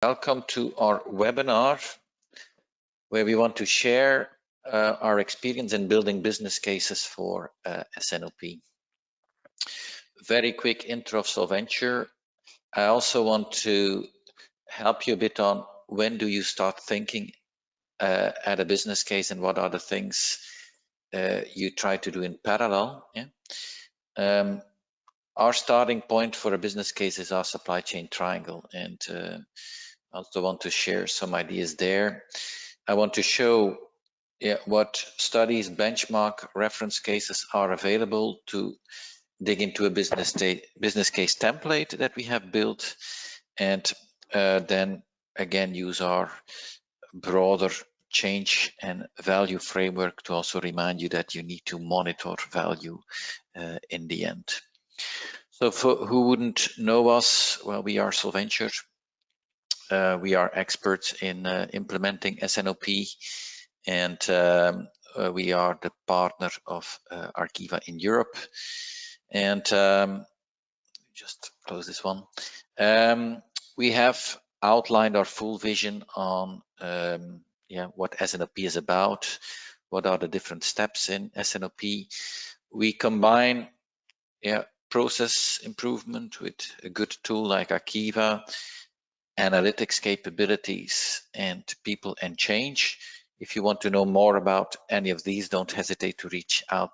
Welcome to our webinar where we want to share our experience in building business cases for S&OP. Very quick intro of Solventure. I also want to help you a bit on when do you start thinking at a business case and what are the things you try to do in parallel. Yeah? Our starting point for a business case is our supply chain triangle, and I also want to share some ideas there. I want to show what studies, benchmark, reference cases are available to dig into a business case template that we have built, and then again use our broader change and value framework to also remind you that you need to monitor value in the end. So for who wouldn't know us, well, we are Solventure. We are experts in implementing S&OP, and we are the partner of Arqiva in Europe. And just close this one. We have outlined our full vision on what S&OP is about, what are the different steps in S&OP. We combine process improvement with a good tool like Arqiva, analytics capabilities, and people and change. If you want to know more about any of these, don't hesitate to reach out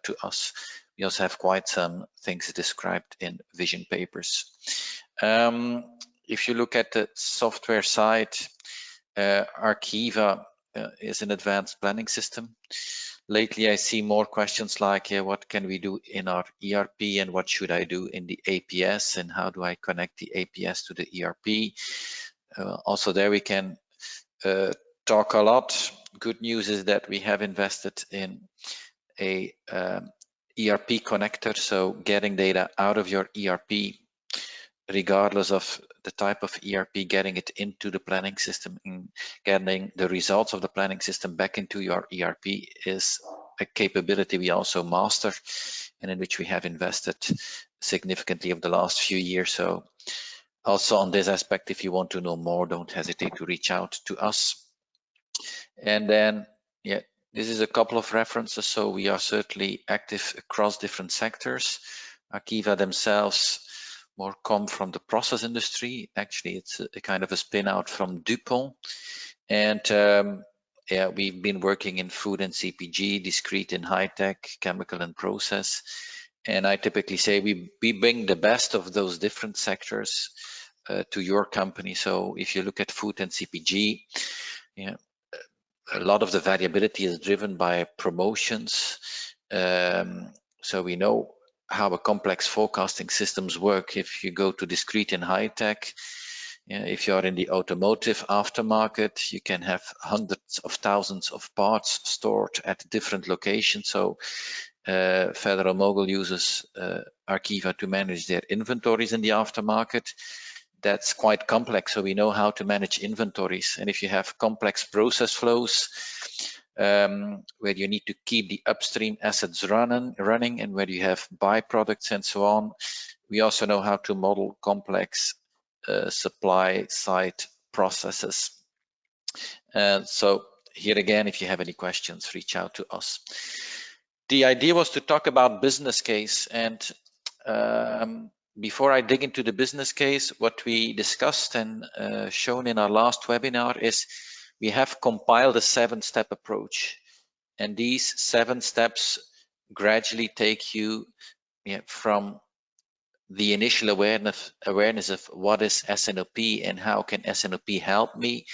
to us. We also have quite some things described in vision papers. If you look at the software side, Arqiva is an advanced planning system. Lately, I see more questions like, what can we do in our ERP and what should I do in the APS and how do I connect the APS to the ERP? Also there we can talk a lot. Good news is that we have invested in a ERP connector, so getting data out of your ERP, regardless of the type of ERP, getting it into the planning system and getting the results of the planning system back into your ERP is a capability we also master and in which we have invested significantly over the last few years. So also on this aspect, if you want to know more, don't hesitate to reach out to us. And then, this is a couple of references. So we are certainly active across different sectors. Arqiva themselves more come from the process industry. Actually, it's a kind of a spin out from DuPont. And we've been working in food and CPG, discrete and high tech, chemical and process. And I typically say we bring the best of those different sectors to your company. So if you look at food and CPG, a lot of the variability is driven by promotions. So we know how a complex forecasting systems work. If you go to discrete and high tech, if you are in the automotive aftermarket, you can have hundreds of thousands of parts stored at different locations. So Federal Mogul uses Arqiva to manage their inventories in the aftermarket. That's quite complex, so we know how to manage inventories. And if you have complex process flows, where you need to keep the upstream assets running and where you have byproducts and so on, we also know how to model complex supply side processes. So here again, if you have any questions, reach out to us. The idea was to talk about business case, and before I dig into the business case, what we discussed and shown in our last webinar is we have compiled a 7-step approach, and these 7 steps gradually take you from the initial awareness of what is S&OP and how can S&OP help me,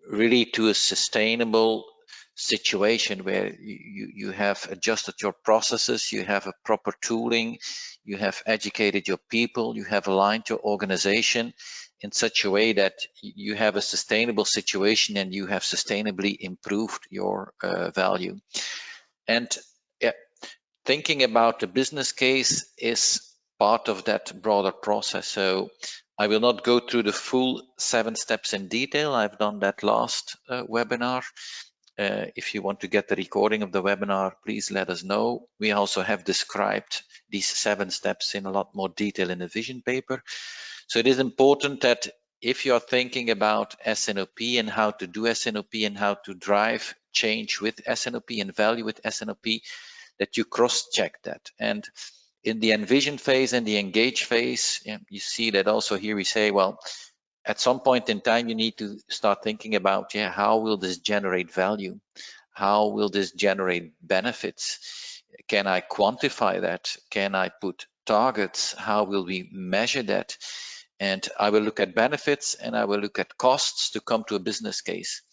really to a sustainable situation where you have adjusted your processes, you have a proper tooling, you have educated your people, you have aligned your organization in such a way that you have a sustainable situation and you have sustainably improved your value. And thinking about the business case is part of that broader process. So I will not go through the full 7 steps in detail. I've done that last webinar. If you want to get the recording of the webinar, please let us know. We also have described these 7 steps in a lot more detail in a vision paper. So it is important that if you're thinking about S&OP and how to do S&OP and how to drive change with S&OP and value with S&OP, that you cross-check that. And in the envision phase and the engage phase, you see that also here we say, well, at some point in time, you need to start thinking about, how will this generate value? How will this generate benefits? Can I quantify that? Can I put targets? How will we measure that? And I will look at benefits and I will look at costs to come to a business case.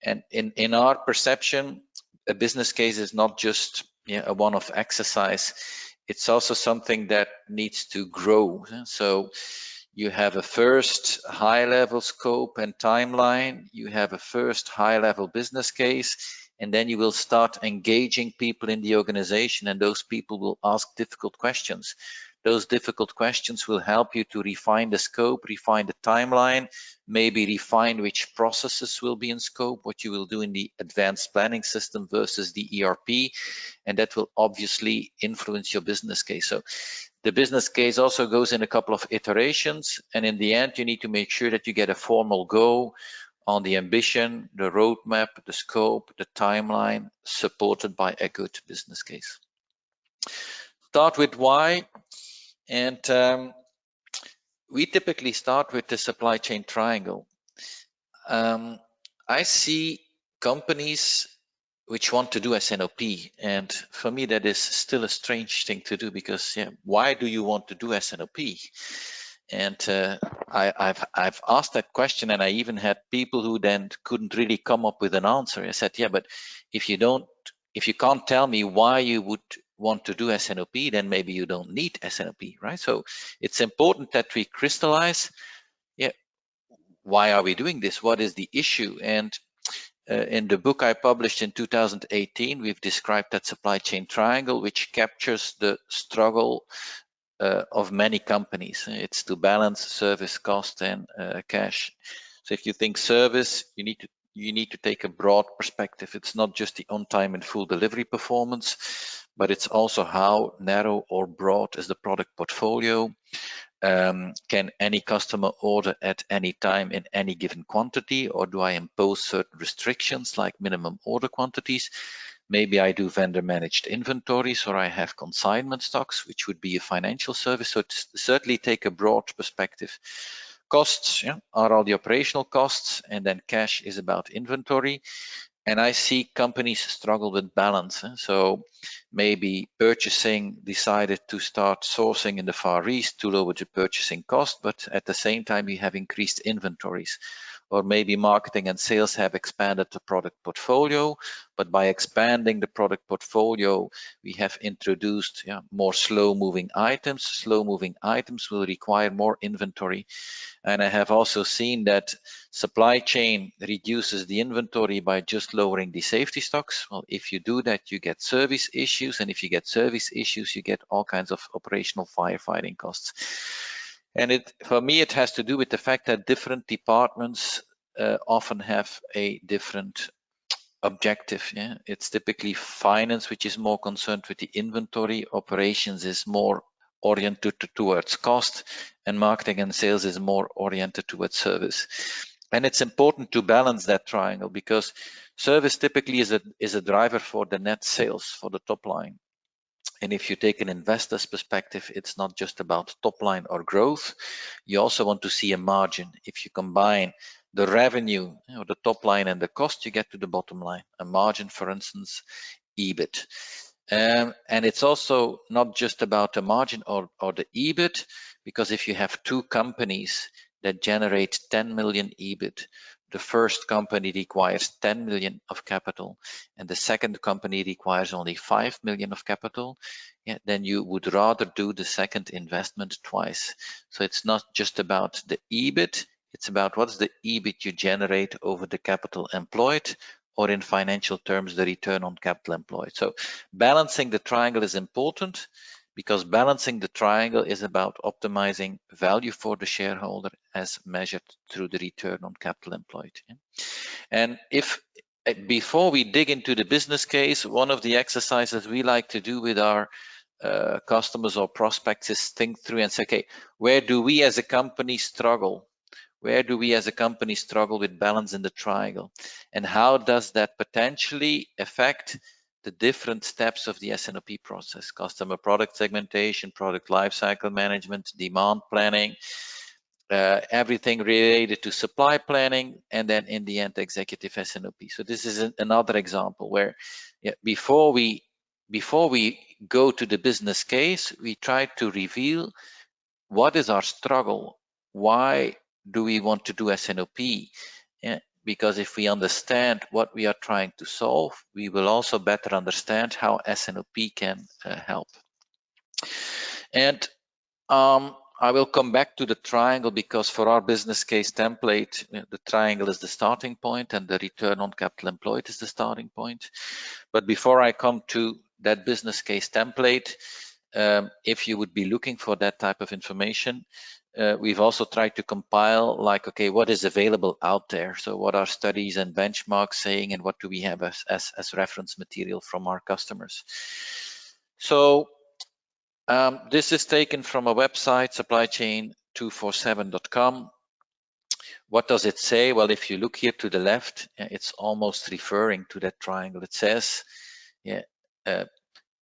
And in our perception, a business case is not just a one-off exercise. It's also something that needs to grow. So you have a first high-level scope and timeline. You have a first high-level business case, and then you will start engaging people in the organization, and those people will ask difficult questions. Those difficult questions will help you to refine the scope, refine the timeline, maybe refine which processes will be in scope, what you will do in the advanced planning system versus the ERP, and that will obviously influence your business case. So the business case also goes in a couple of iterations, and in the end, you need to make sure that you get a formal go on the ambition, the roadmap, the scope, the timeline, supported by a good business case. Start with why, and we typically start with the supply chain triangle. I see companies which want to do S&OP, and for me that is still a strange thing to do, because why do you want to do S&OP? And I've asked that question, and I even had people who then couldn't really come up with an answer. I said, but if you can't tell me why you would want to do S&OP, then maybe you don't need S&OP, right? So it's important that we crystallize, why are we doing this? What is the issue? And in the book I published in 2018, we've described that supply chain triangle, which captures the struggle of many companies. It's to balance service, cost, and cash. So if you think service, you need to take a broad perspective. It's not just the on-time and full delivery performance, but it's also how narrow or broad is the product portfolio. Can any customer order at any time in any given quantity, or do I impose certain restrictions like minimum order quantities? Maybe I do vendor managed inventories, or I have consignment stocks, which would be a financial service. So certainly take a broad perspective. Costs are all the operational costs, and then cash is about inventory. And I see companies struggle with balance. So maybe purchasing decided to start sourcing in the Far East to lower the purchasing cost, but at the same time you have increased inventories. Or maybe marketing and sales have expanded the product portfolio, but by expanding the product portfolio, we have introduced more slow-moving items. Slow-moving items will require more inventory. And I have also seen that supply chain reduces the inventory by just lowering the safety stocks. Well, if you do that, you get service issues. And if you get service issues, you get all kinds of operational firefighting costs. And for me, it has to do with the fact that different departments often have a different objective. It's typically finance, which is more concerned with the inventory. Operations is more oriented towards cost, and marketing and sales is more oriented towards service. And it's important to balance that triangle, because service typically is a driver for the net sales, for the top line. And if you take an investor's perspective, it's not just about top line or growth. You also want to see a margin. If you combine the revenue, the top line and the cost, you get to the bottom line. A margin, for instance, EBIT. And it's also not just about the margin or the EBIT, because if you have two companies that generate 10 million EBIT, the first company requires 10 million of capital, and the second company requires only 5 million of capital, then you would rather do the second investment twice. So it's not just about the EBIT, it's about what's the EBIT you generate over the capital employed, or in financial terms, the return on capital employed. So balancing the triangle is important, because balancing the triangle is about optimizing value for the shareholder as measured through the return on capital employed. And before we dig into the business case, one of the exercises we like to do with our customers or prospects is think through and say, okay, where do we as a company struggle? Where do we as a company struggle with balance in the triangle? And how does that potentially affect the different steps of the S&OP process? Customer product segmentation, product lifecycle management, demand planning, everything related to supply planning, and then in the end, executive S&OP. So this is another example where before we go to the business case, we try to reveal what is our struggle, why do we want to do S&OP? Because if we understand what we are trying to solve, we will also better understand how S&OP can help. And I will come back to the triangle because for our business case template, the triangle is the starting point and the return on capital employed is the starting point. But before I come to that business case template, if you would be looking for that type of information, we've also tried to compile like, okay, what is available out there? So what are studies and benchmarks saying, and what do we have as reference material from our customers? So this is taken from a website, supplychain247.com. What does it say? Well, if you look here to the left, it's almost referring to that triangle. It says,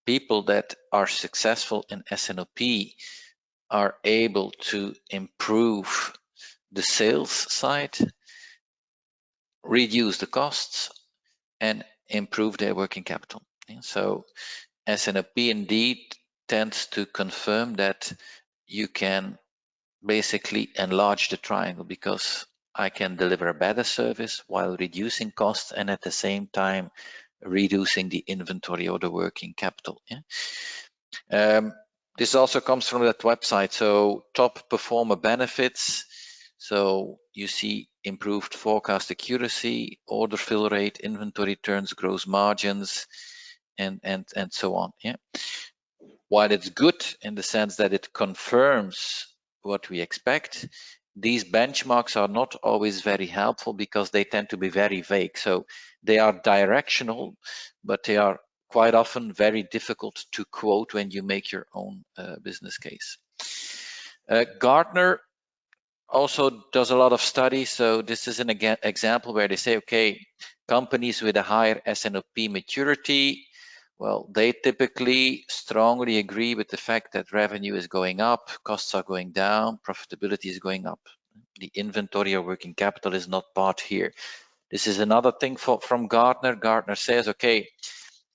people that are successful in S&OP are able to improve the sales side, reduce the costs, and improve their working capital. So S&OP indeed tends to confirm that you can basically enlarge the triangle because I can deliver a better service while reducing costs and at the same time reducing the inventory or the working capital. This also comes from that website. So top performer benefits. So you see improved forecast accuracy, order fill rate, inventory turns, gross margins, and so on. While it's good in the sense that it confirms what we expect, these benchmarks are not always very helpful because they tend to be very vague. So they are directional, but they are quite often very difficult to quote when you make your own business case. Gartner also does a lot of studies. So this is an example where they say, okay, companies with a higher S&OP maturity, well, they typically strongly agree with the fact that revenue is going up, costs are going down, profitability is going up. The inventory or working capital is not part here. This is another thing from Gartner. Gartner says, okay,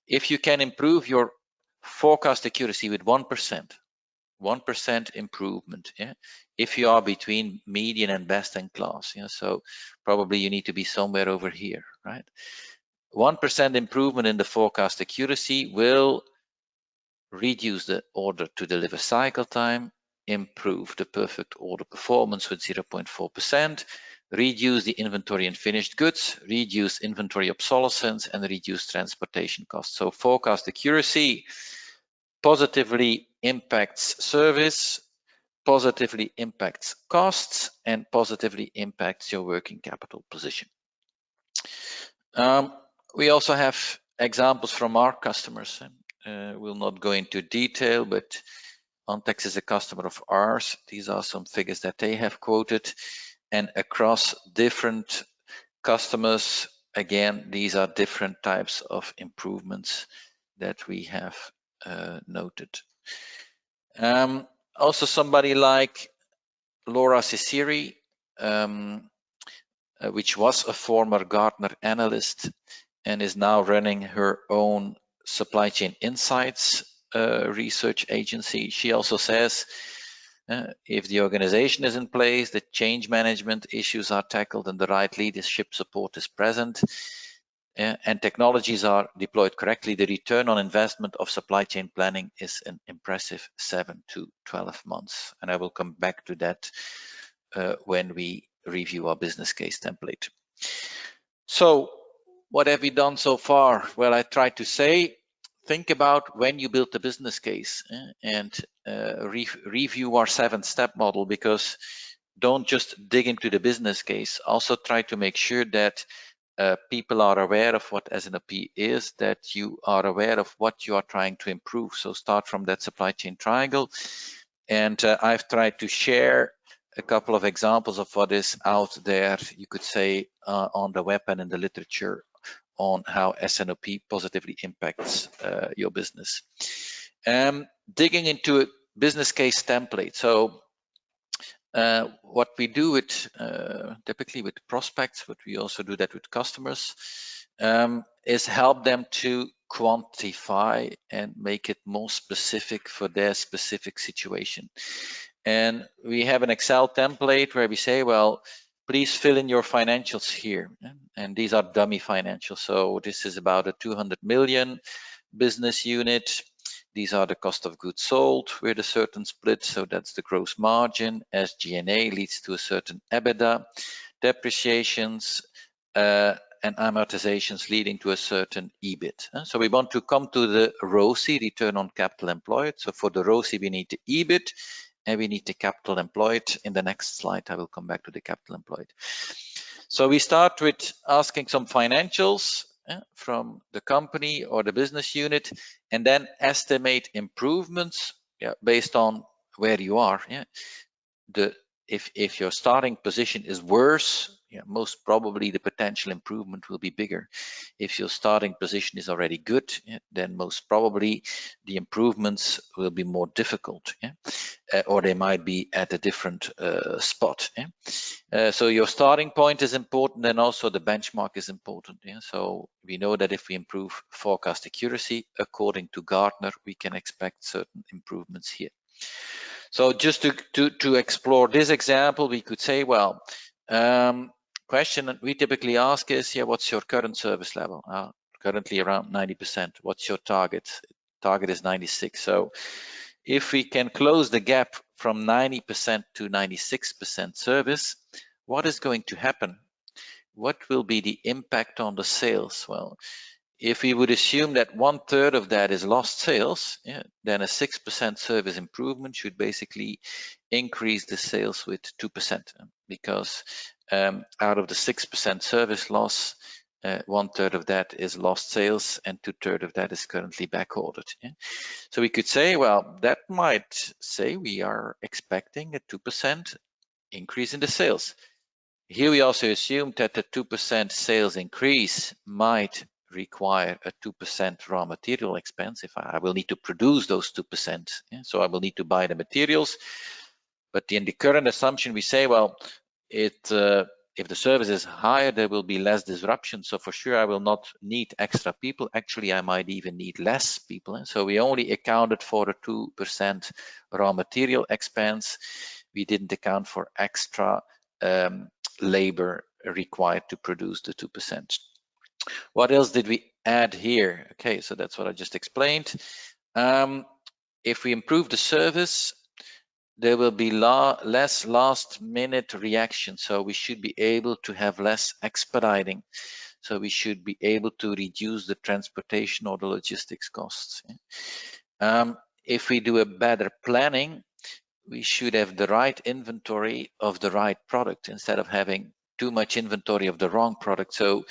if you can improve your forecast accuracy with 1% improvement, if you are between median and best in class, so probably you need to be somewhere over here, right? 1% improvement in the forecast accuracy will reduce the order to deliver cycle time, improve the perfect order performance with 0.4%, reduce the inventory and finished goods, reduce inventory obsolescence, and reduce transportation costs. So forecast accuracy positively impacts service, positively impacts costs, and positively impacts your working capital position. We also have examples from our customers. We'll not go into detail, but Ontex is a customer of ours. These are some figures that they have quoted. And across different customers, again, these are different types of improvements that we have noted. Also, somebody like Laura Ciceri, which was a former Gartner analyst and is now running her own supply chain insights research agency. She also says, if the organization is in place, the change management issues are tackled and the right leadership support is present, and technologies are deployed correctly, the return on investment of supply chain planning is an impressive 7 to 12 months. And I will come back to that when we review our business case template. So what have we done so far? Well, I tried to say, think about when you build the business case and review our 7-step model, because don't just dig into the business case. Also try to make sure that people are aware of what S&OP is, that you are aware of what you are trying to improve. So start from that supply chain triangle. And I've tried to share a couple of examples of what is out there, you could say, on the web and in the literature on how S&OP positively impacts your business. Digging into a business case template. So what we do with typically with prospects, but we also do that with customers, is help them to quantify and make it more specific for their specific situation. And we have an Excel template where we say, well, please fill in your financials here. And these are dummy financials. So this is about a 200 million business unit. These are the cost of goods sold with a certain split. So that's the gross margin. SG&A leads to a certain EBITDA. Depreciations and amortizations leading to a certain EBIT. So we want to come to the ROCE, return on capital employed. So for the ROCE, we need the EBIT and we need the capital employed. In the next slide, I will come back to the capital employed. So we start with asking some financials from the company or the business unit, and then estimate improvements based on where you are. If your starting position is worse, most probably the potential improvement will be bigger. If your starting position is already good, then most probably the improvements will be more difficult, or they might be at a different spot. So your starting point is important, and also the benchmark is important. So we know that if we improve forecast accuracy according to Gartner, we can expect certain improvements here. So just to explore this example, we could say, well, question that we typically ask is, what's your current service level? Currently around 90%. What's your target? Target is 96. So if we can close the gap from 90% to 96% service, what is going to happen? What will be the impact on the sales? Well, if we would assume that 1/3 of that is lost sales, then a 6% service improvement should basically increase the sales with 2%, because out of the 6% service loss, 1/3 of that is lost sales and 2/3 of that is currently back ordered. So we could say, well, that might say we are expecting a 2% increase in the sales. Here we also assume that the 2% sales increase might require a 2% raw material expense. If I will need to produce those 2%, so I will need to buy the materials. But in the current assumption, we say, well, if the service is higher, there will be less disruption. So for sure, I will not need extra people. Actually, I might even need less people. So we only accounted for a 2% raw material expense. We didn't account for extra labor required to produce the 2%. What else did we add here? Okay, so that's what I just explained. If we improve the service, there will be less last-minute reaction. So we should be able to have less expediting. So we should be able to reduce the transportation or the logistics costs. If we do a better planning, we should have the right inventory of the right product instead of having too much inventory of the wrong product. So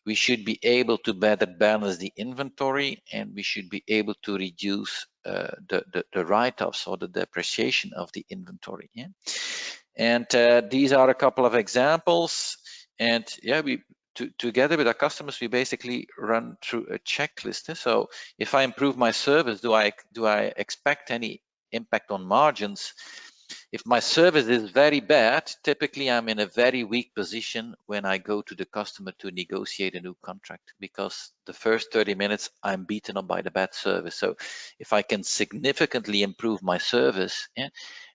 we should be able to better balance the inventory, and we should be able to reduce the write-offs or the depreciation of the inventory. And these are a couple of examples. And together with our customers, we basically run through a checklist. So if I improve my service, do I expect any impact on margins? If my service is very bad, typically I'm in a very weak position when I go to the customer to negotiate a new contract, because the first 30 minutes I'm beaten up by the bad service. So if I can significantly improve my service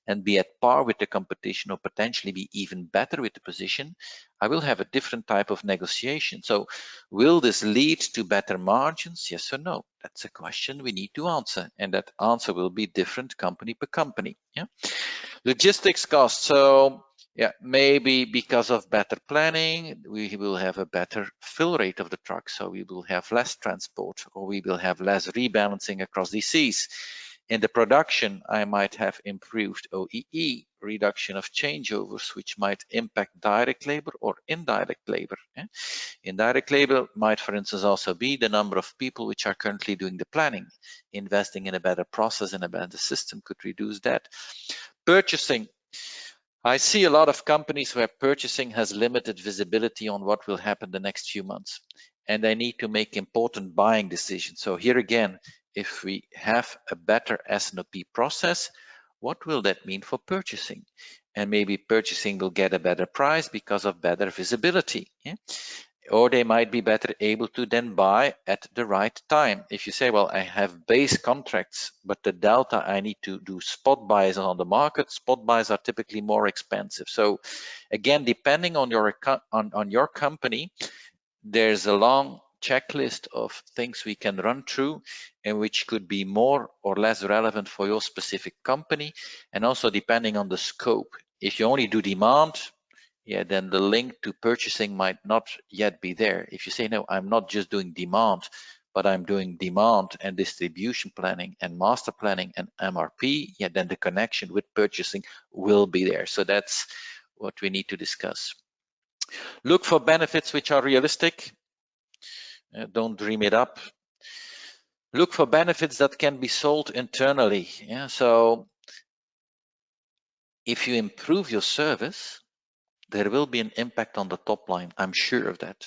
and be at par with the competition, or potentially be even better with the position, I will have a different type of negotiation. So will this lead to better margins? Yes or no? That's a question we need to answer, and that answer will be different company per company. Logistics costs. So maybe because of better planning, we will have a better fill rate of the truck. So we will have less transport, or we will have less rebalancing across DCs. In the production, I might have improved OEE, reduction of changeovers, which might impact direct labor or indirect labor. Indirect labor might, for instance, also be the number of people which are currently doing the planning. Investing in a better process and a better system could reduce that. Purchasing. I see a lot of companies where purchasing has limited visibility on what will happen the next few months, and they need to make important buying decisions. So here again, if we have a better S&OP process, what will that mean for purchasing? And maybe purchasing will get a better price because of better visibility. Yeah? Or they might be better able to then buy at the right time. If you say, well, I have base contracts, but the delta I need to do spot buys on the market, spot buys are typically more expensive. So again, depending on your on your company, there's a long checklist of things we can run through and which could be more or less relevant for your specific company, and also depending on the scope. If you only do demand, yeah, then the link to purchasing might not yet be there. If you say, no, I'm not just doing demand, but I'm doing demand and distribution planning and master planning and MRP, yeah, then the connection with purchasing will be there. So that's what we need to discuss. Look for benefits which are realistic. Don't dream it up. Look for benefits that can be sold internally. Yeah, so if you improve your service, there will be an impact on the top line. I'm sure of that.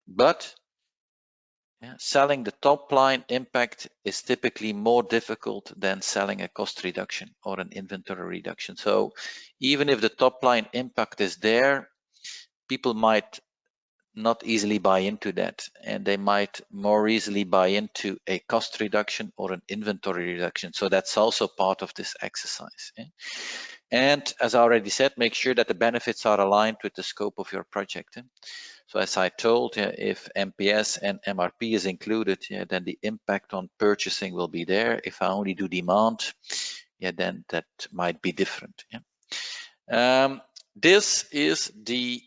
But selling the top line impact is typically more difficult than selling a cost reduction or an inventory reduction. So even if the top line impact is there, people might not easily buy into that, and they might more easily buy into a cost reduction or an inventory reduction. So that's also part of this exercise. And as I already said, make sure that the benefits are aligned with the scope of your project. So as I told, if MPS and MRP is included, then the impact on purchasing will be there. If I only do demand, then that might be different. This is the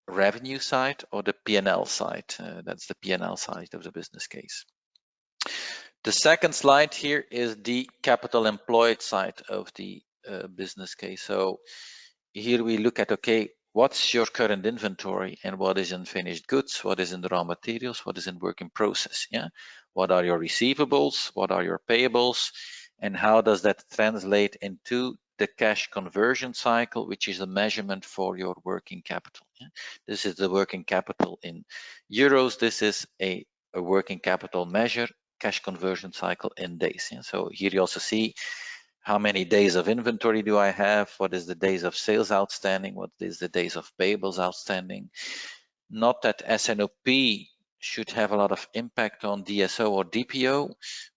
revenue side or the P&L side. That's the P&L side of the business case. The second slide here is the capital employed side of the business case. So here we look at, okay, what's your current inventory and what is in finished goods, what is in the raw materials, what is in work in process, What are your receivables, what are your payables, and how does that translate into the cash conversion cycle, which is a measurement for your working capital. This is the working capital in euros. This is a working capital measure, cash conversion cycle in days. So here you also see how many days of inventory do I have? What is the days of sales outstanding? What is the days of payables outstanding? Not that S&OP should have a lot of impact on DSO or DPO,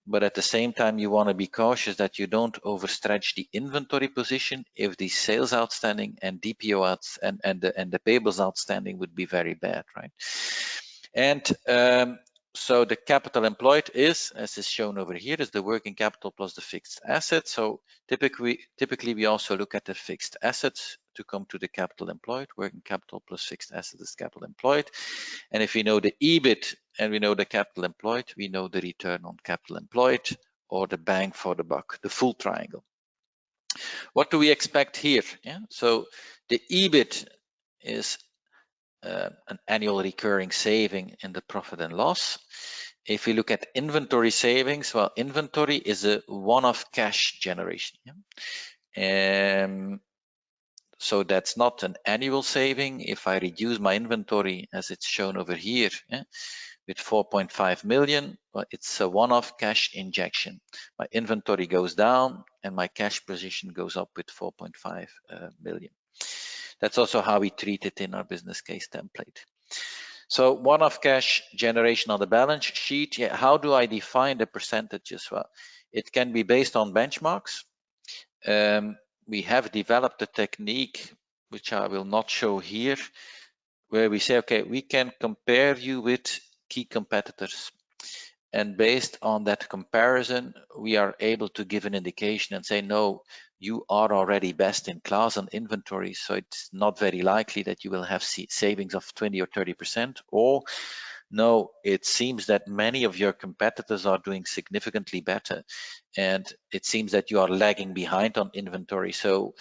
but at the same time, you want to be cautious that you don't overstretch the inventory position if the sales outstanding and DPO and the payables outstanding would be very bad, right? And so the capital employed is, as is shown over here, is the working capital plus the fixed assets. So typically we also look at the fixed assets to come to the capital employed. Working capital plus fixed assets is capital employed. And if we know the EBIT and we know the capital employed, we know the return on capital employed or the bang for the buck, the full triangle. What do we expect here? So the EBIT is an annual recurring saving in the profit and loss. If we look at inventory savings, well, inventory is a one-off cash generation. So that's not an annual saving. If I reduce my inventory, as it's shown over here, with 4.5 million, well, it's a one-off cash injection. My inventory goes down and my cash position goes up with 4.5 million. That's also how we treat it in our business case template. So one-off cash generation on the balance sheet. How do I define the percentages? Well, it can be based on benchmarks. We have developed a technique, which I will not show here, where we say, okay, we can compare you with key competitors. And based on that comparison, we are able to give an indication and say, no, you are already best in class on inventory, so it's not very likely that you will have savings of 20 or 30%. Or no, it seems that many of your competitors are doing significantly better, and it seems that you are lagging behind on inventory. So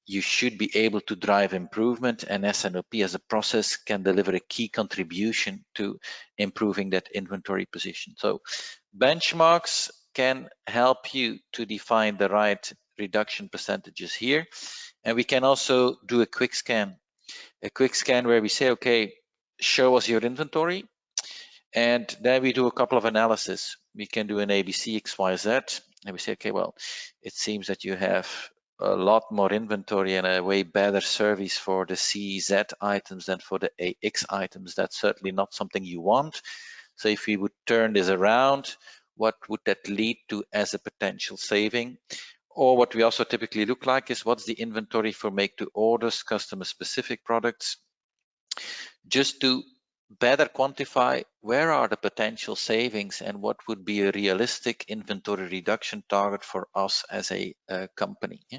you should be able to drive improvement, and S&OP as a process can deliver a key contribution to improving that inventory position. So benchmarks can help you to define the right reduction percentages here. And we can also do a quick scan where we say, okay, show us your inventory. And then we do a couple of analysis. We can do an ABC, X, Y, Z. And we say, okay, well, it seems that you have a lot more inventory and a way better service for the CZ items than for the AX items. That's certainly not something you want. So if we would turn this around, what would that lead to as a potential saving? Or what we also typically look like is what's the inventory for make to orders, customer specific products, just to better quantify where are the potential savings and what would be a realistic inventory reduction target for us as a company. Yeah?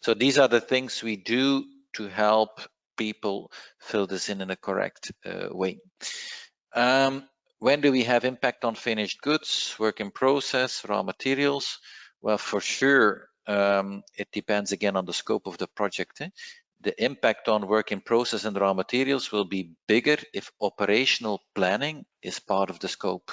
So these are the things we do to help people fill this in a correct way. When do we have impact on finished goods, work in process, raw materials? Well, for sure, it depends again on the scope of the project. The impact on work in process and raw materials will be bigger if operational planning is part of the scope.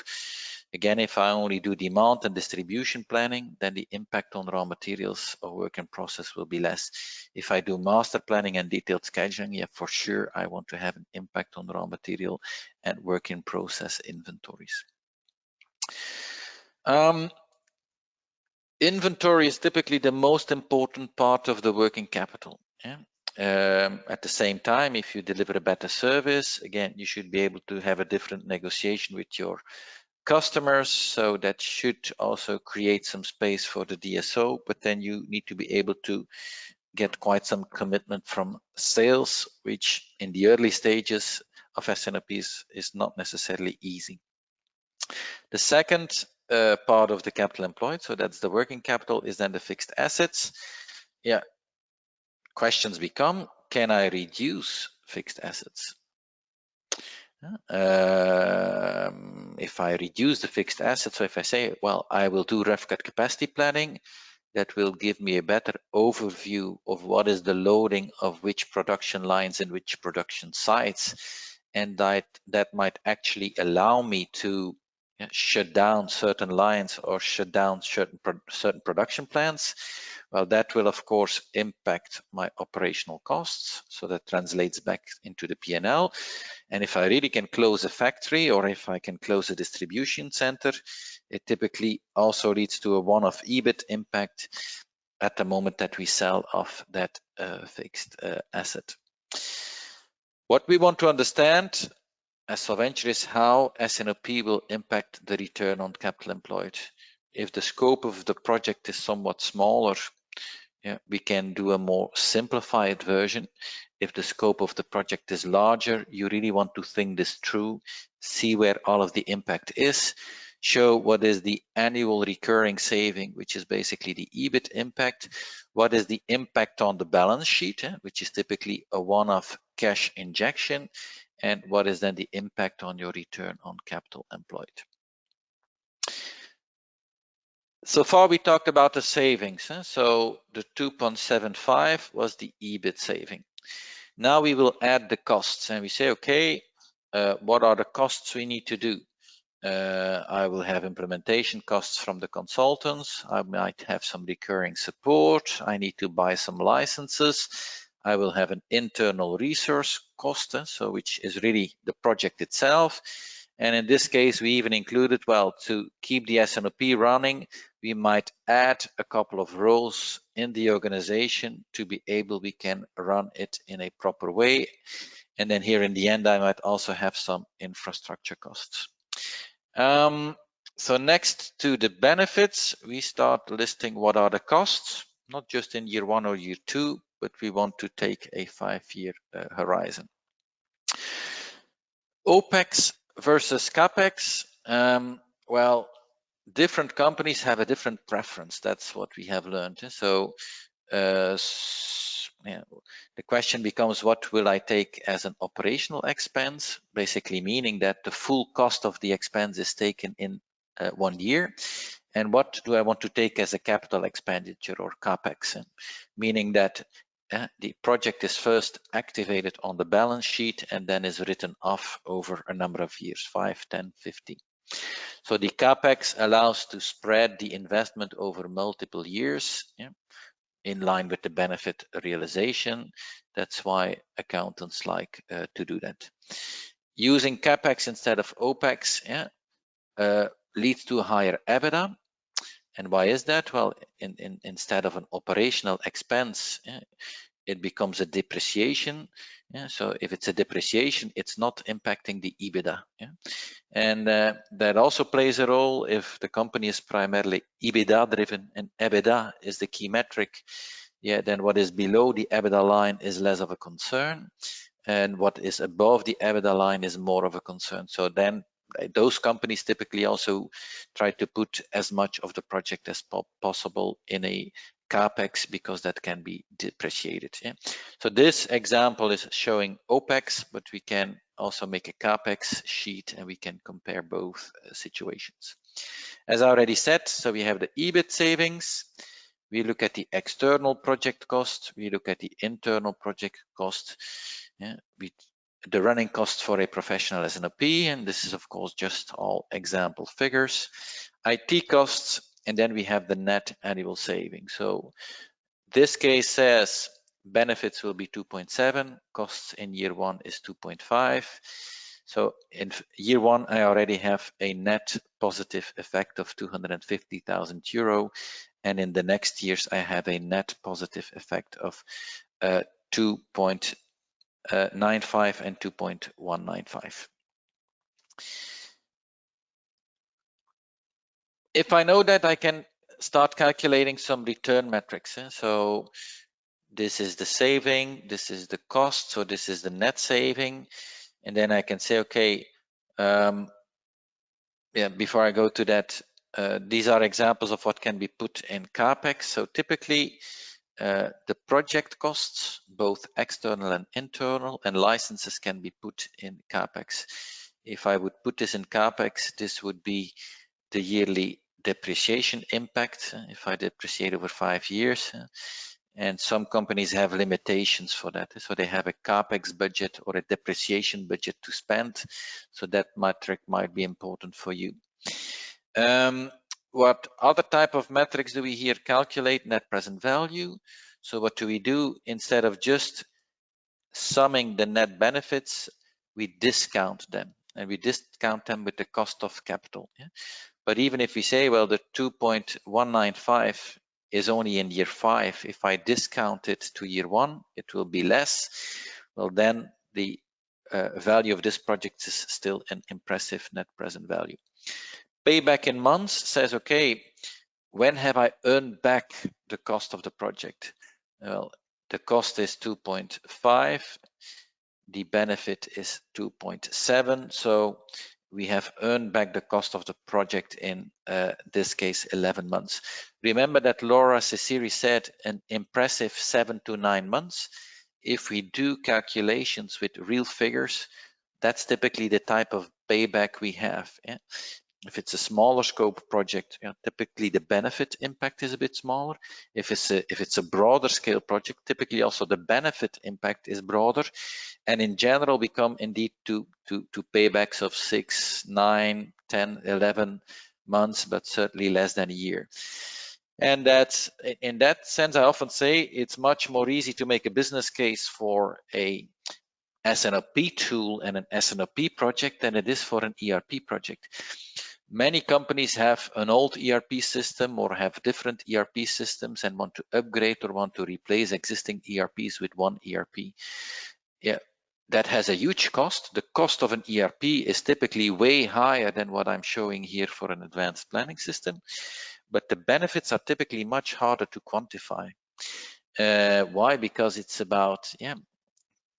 Again, if I only do demand and distribution planning, then the impact on raw materials or work in process will be less. If I do master planning and detailed scheduling, yeah, for sure, I want to have an impact on raw material and work in process inventories. Inventory is typically the most important part of the working capital. Yeah? At the same time, if you deliver a better service, again, you should be able to have a different negotiation with your customers. So that should also create some space for the DSO, but then you need to be able to get quite some commitment from sales, which in the early stages of S&OP is not necessarily easy. The second part of the capital employed, so that's the working capital, is then the fixed assets. Yeah, questions become, can I reduce fixed assets? If I reduce the fixed assets, so if I say, well, I will do rough cut capacity planning, that will give me a better overview of what is the loading of which production lines and which production sites, and that might actually allow me to shut down certain lines or shut down certain production plants. Well, that will of course impact my operational costs, so that translates back into the P&L. And if I really can close a factory or if I can close a distribution center, it typically also leads to a one-off EBIT impact at the moment that we sell off that fixed asset. What we want to understand as Solventure is how S&OP will impact the return on capital employed. If the scope of the project is somewhat smaller, we can do a more simplified version. If the scope of the project is larger, you really want to think this through, see where all of the impact is, show what is the annual recurring saving, which is basically the EBIT impact, what is the impact on the balance sheet, which is typically a one-off cash injection, and what is then the impact on your return on capital employed. So far we talked about the savings. So the 2.75 was the EBIT saving. Now we will add the costs and we say, okay, what are the costs we need to do? I will have implementation costs from the consultants. I might have some recurring support. I need to buy some licenses. I will have an internal resource cost, so which is really the project itself. And in this case, we even included, well, to keep the S&OP running, we might add a couple of roles in the organization to be able, we can run it in a proper way. And then here in the end, I might also have some infrastructure costs. So next to the benefits, we start listing what are the costs, not just in year 1 or year 2, but we want to take a 5-year horizon. OPEX versus CAPEX. Well, different companies have a different preference. That's what we have learned. So the question becomes, what will I take as an operational expense? Basically meaning that the full cost of the expense is taken in 1 year. And what do I want to take as a capital expenditure or CAPEX? Meaning that the project is first activated on the balance sheet and then is written off over a number of years, 5, 10, 15. So the CAPEX allows to spread the investment over multiple years. in line with the benefit realization. That's why accountants like to do that. Using CapEx instead of OpEx leads to a higher EBITDA. And why is that? Well, instead of an operational expense, it becomes a depreciation. So if it's a depreciation, it's not impacting the EBITDA. And that also plays a role if the company is primarily EBITDA driven, and EBITDA is the key metric. Then what is below the EBITDA line is less of a concern, and what is above the EBITDA line is more of a concern. So then those companies typically also try to put as much of the project as possible in a CapEx, because that can be depreciated. So this example is showing OpEx, but we can also make a CapEx sheet and we can compare both situations. As I already said, so we have the EBIT savings, we look at the external project cost, we look at the internal project cost, the running cost for a professional S&OP, and this is of course just all example figures, IT costs, and then we have the net annual savings. So this case says benefits will be 2.7, costs in year 1 is 2.5. So in year 1, I already have a net positive effect of 250,000 euro. And in the next years, I have a net positive effect of 2.95 and 2.195. If I know that, I can start calculating some return metrics. So this is the saving, this is the cost, so this is the net saving. And then I can say, okay, before I go to that, these are examples of what can be put in CapEx. So typically, the project costs, both external and internal, and licenses can be put in CapEx. If I would put this in CapEx, this would be the yearly depreciation impact if I depreciate over 5 years. And some companies have limitations for that. So they have a CapEx budget or a depreciation budget to spend. So that metric might be important for you. What other type of metrics do we here calculate? Net present value. So what do we do? Instead of just summing the net benefits, we discount them, and we discount them with the cost of capital. But even if we say, well, the 2.195 is only in year 5, if I discount it to year 1, it will be less. Well, then the value of this project is still an impressive net present value. Payback in months says, okay, when have I earned back the cost of the project? Well, the cost is 2.5, the benefit is 2.7, so we have earned back the cost of the project in this case 11 months. Remember that Laura Ceciri said an impressive 7 to 9 months. If we do calculations with real figures, that's typically the type of payback we have. If it's a smaller scope project, typically the benefit impact is a bit smaller. If it's a broader scale project, typically also the benefit impact is broader. And in general, we come indeed to paybacks of 6, 9, 10, 11 months, but certainly less than a year. And that's, in that sense, I often say it's much more easy to make a business case for a S&OP tool and an S&OP project than it is for an ERP project. Many companies have an old ERP system or have different ERP systems and want to upgrade or want to replace existing ERPs with one ERP. That has a huge cost. The cost of an ERP is typically way higher than what I'm showing here for an advanced planning system, but the benefits are typically much harder to quantify. Why? Because it's about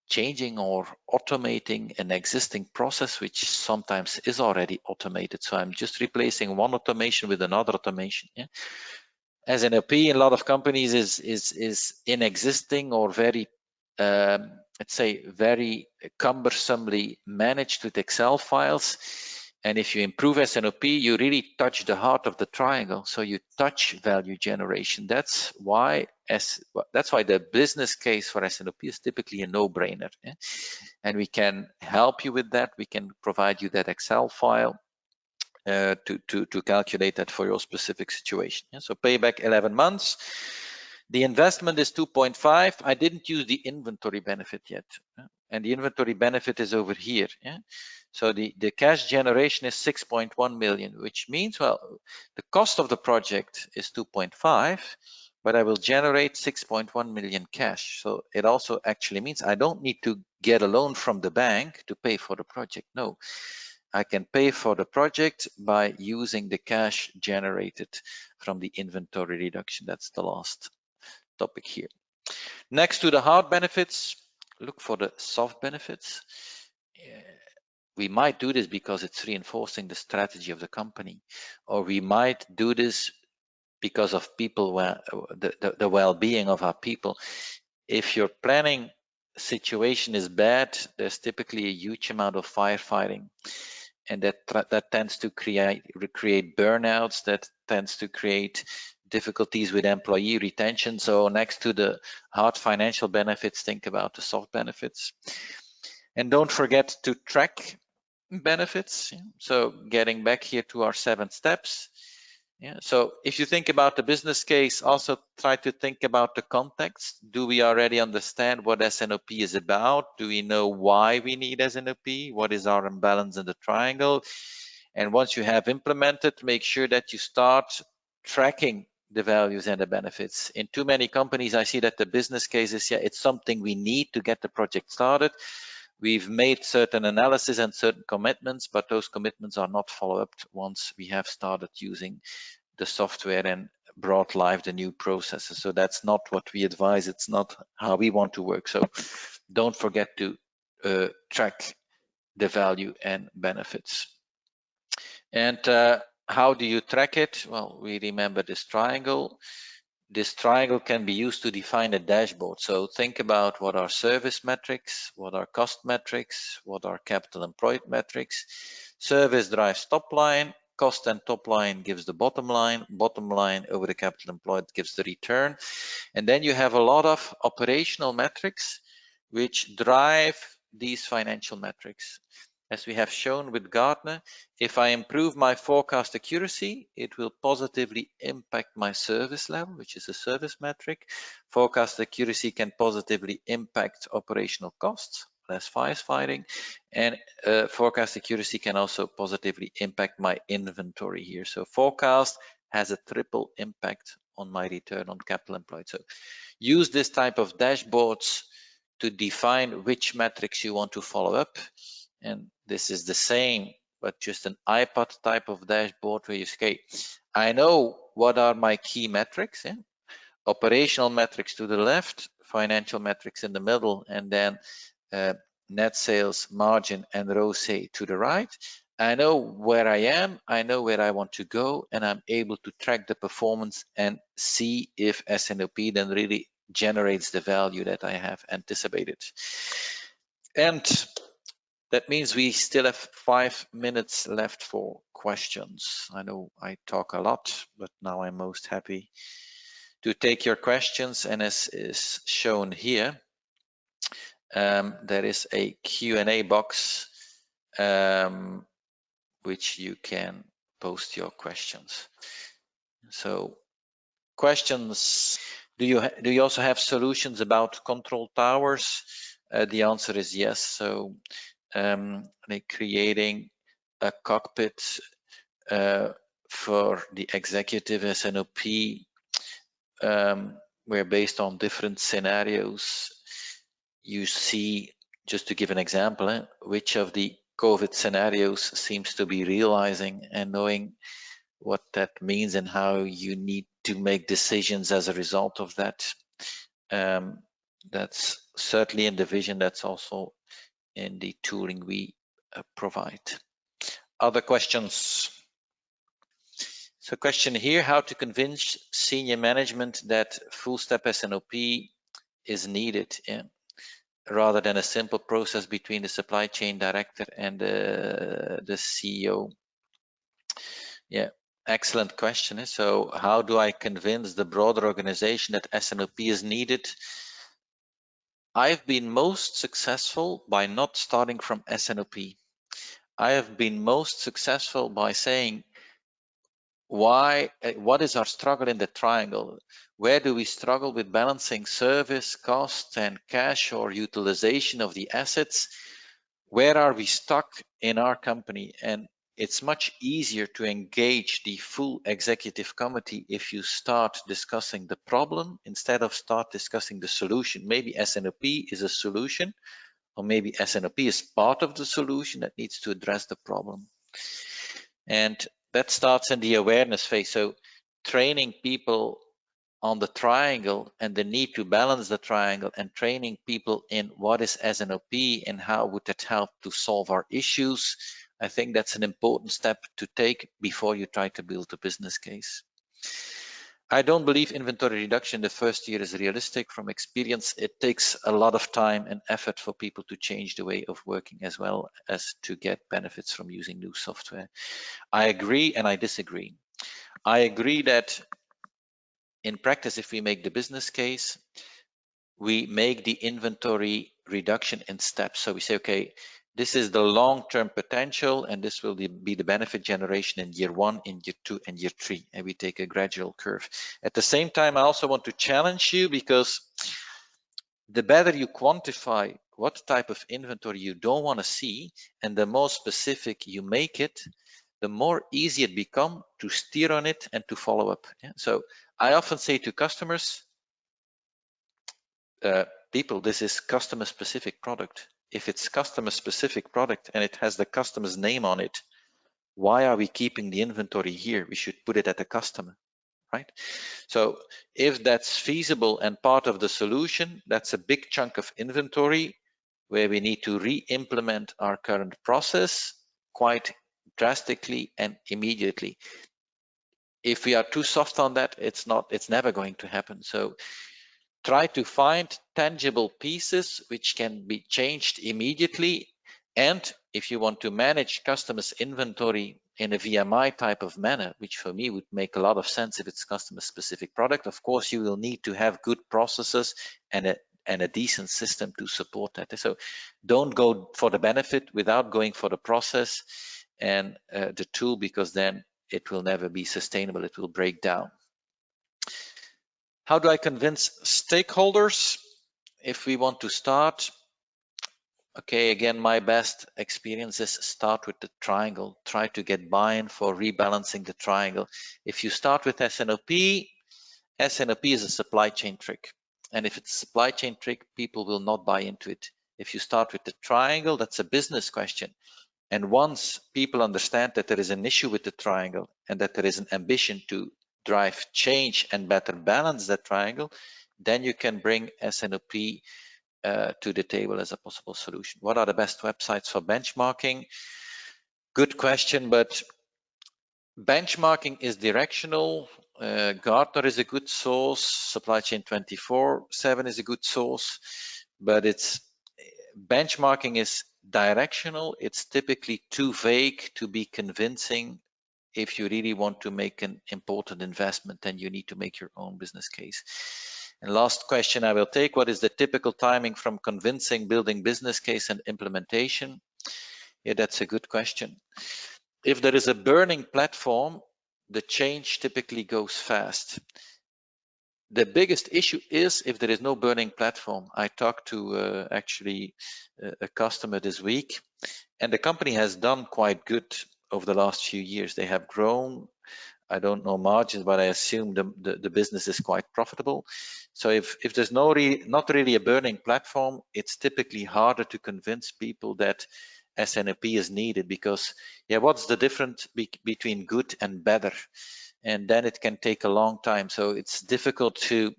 changing or automating an existing process, which sometimes is already automated. So I'm just replacing one automation with another automation. As an OP in a lot of companies is inexisting or very, let's say, very cumbersomely managed with Excel files. And if you improve S&OP, you really touch the heart of the triangle. So you touch value generation. That's why the business case for S&OP is typically a no-brainer. And we can help you with that. We can provide you that Excel file to calculate that for your specific situation. So payback 11 months. The investment is 2.5. I didn't use the inventory benefit yet. And the inventory benefit is over here. Yeah? So the cash generation is 6.1 million, which means, well, the cost of the project is 2.5, but I will generate 6.1 million cash. So it also actually means I don't need to get a loan from the bank to pay for the project. No, I can pay for the project by using the cash generated from the inventory reduction. That's the last topic here. Next to the hard benefits, look for the soft benefits. We might do this because it's reinforcing the strategy of the company, or we might do this because of people, the well-being of our people. If your planning situation is bad, there's typically a huge amount of firefighting, and that tends to create burnouts, that tends to create difficulties with employee retention. So next to the hard financial benefits, think about the soft benefits. And don't forget to track benefits. So getting back here to our 7 steps. Yeah. So if you think about the business case, also try to think about the context. Do we already understand what S&OP is about? Do we know why we need S&OP? What is our imbalance in the triangle? And once you have implemented, make sure that you start tracking the values and the benefits. In too many companies, I see that the business case is, yeah, it's something we need to get the project started. We've made certain analysis and certain commitments, but those commitments are not followed up once we have started using the software and brought live the new processes. So that's not what we advise. It's not how we want to work. So don't forget to track the value and benefits. And how do you track it? Well, we remember this triangle. This triangle can be used to define a dashboard. So think about what are service metrics, what are cost metrics, what are capital employed metrics. Service drives top line, cost and top line gives the bottom line over the capital employed gives the return. And then you have a lot of operational metrics which drive these financial metrics. As we have shown with Gartner, if I improve my forecast accuracy, it will positively impact my service level, which is a service metric. Forecast accuracy can positively impact operational costs, less firefighting, and forecast accuracy can also positively impact my inventory here. So forecast has a triple impact on my return on capital employed. So use this type of dashboards to define which metrics you want to follow up. And this is the same, but just an iPad type of dashboard where you say, I know what are my key metrics. Yeah? Operational metrics to the left, financial metrics in the middle, and then net sales, margin, and ROCE to the right. I know where I am, I know where I want to go, and I'm able to track the performance and see if S&OP then really generates the value that I have anticipated. And that means we still have 5 minutes left for questions. I know I talk a lot, but now I'm most happy to take your questions. And as is shown here, there is a Q&A box which you can post your questions. So questions, do you also have solutions about control towers? The answer is yes. So like creating a cockpit for the executive S&OP where based on different scenarios you see, just to give an example, which of the COVID scenarios seems to be realizing, and knowing what that means and how you need to make decisions as a result of that. That's certainly in the vision, that's also in the tooling we provide. Other questions? So question here, how to convince senior management that full step S&OP is needed, rather than a simple process between the supply chain director and the CEO. Yeah, excellent question. So how do I convince the broader organization that S&OP is needed? I've been most successful by not starting from S&OP. I have been most successful by saying, what is our struggle in the triangle? Where do we struggle with balancing service, cost, and cash or utilization of the assets? Where are we stuck in our company? And it's much easier to engage the full executive committee if you start discussing the problem instead of start discussing the solution. Maybe S&OP is a solution, or maybe S&OP is part of the solution that needs to address the problem. And that starts in the awareness phase. So training people on the triangle and the need to balance the triangle, and training people in what is S&OP and how would that help to solve our issues. I think that's an important step to take before you try to build a business case. I don't believe inventory reduction in the first year is realistic. From experience, it takes a lot of time and effort for people to change the way of working as well as to get benefits from using new software. I agree and I disagree. I agree that in practice, if we make the business case, we make the inventory reduction in steps. So we say, okay, this is the long-term potential, and this will be the benefit generation in year 1, in year 2, and year 3. And we take a gradual curve. At the same time, I also want to challenge you, because the better you quantify what type of inventory you don't want to see, and the more specific you make it, the more easy it becomes to steer on it and to follow up. Yeah? So I often say to customers, people, this is customer specific product. If it's customer specific product and it has the customer's name on it, why are we keeping the inventory here? We should put it at the customer, right? So if that's feasible and part of the solution, that's a big chunk of inventory where we need to re-implement our current process quite drastically and immediately. If we are too soft on that, it's never going to happen. So try to find tangible pieces which can be changed immediately. And if you want to manage customers' inventory in a VMI type of manner, which for me would make a lot of sense if it's customer specific product, of course, you will need to have good processes and a decent system to support that. So don't go for the benefit without going for the process and the tool, because then it will never be sustainable. It will break down. How do I convince stakeholders? If we want to start, okay, again, my best experience is start with the triangle. Try to get buy-in for rebalancing the triangle. If you start with S&OP, S&OP is a supply chain trick. And if it's a supply chain trick, people will not buy into it. If you start with the triangle, that's a business question. And once people understand that there is an issue with the triangle and that there is an ambition to drive change and better balance that triangle, then you can bring S&OP to the table as a possible solution. What are the best websites for benchmarking? Good question, but benchmarking is directional. Gartner is a good source. Supply Chain 24/7 is a good source, but benchmarking is directional. It's typically too vague to be convincing. If you really want to make an important investment, then you need to make your own business case. And last question I will take, what is the typical timing from convincing, building business case and implementation? Yeah, that's a good question. If there is a burning platform, the change typically goes fast. The biggest issue is if there is no burning platform. I talked to actually a customer this week, and the company has done quite good over the last few years. They have grown. I don't know margins, but I assume the business is quite profitable. So if there's not really a burning platform, it's typically harder to convince people that S&OP is needed, because yeah, what's the difference between good and better? And then it can take a long time. So it's difficult to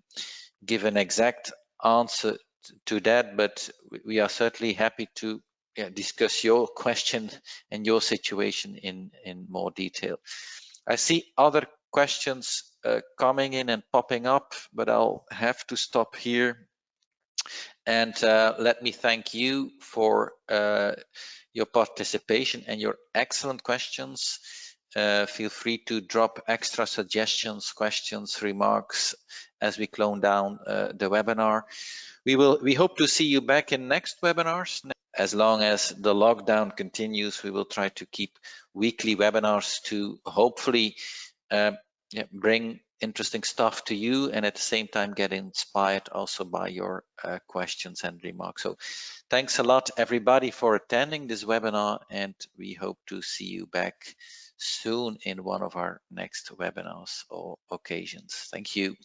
give an exact answer to that, but we are certainly happy to discuss your question and your situation in more detail. I see other questions coming in and popping up, but I'll have to stop here. And let me thank you for your participation and your excellent questions. Feel free to drop extra suggestions, questions, remarks as we close down the webinar. We hope to see you back in next webinars. As long as the lockdown continues, we will try to keep weekly webinars to hopefully bring interesting stuff to you, and at the same time get inspired also by your questions and remarks. So thanks a lot everybody for attending this webinar, and we hope to see you back soon in one of our next webinars or occasions. Thank you.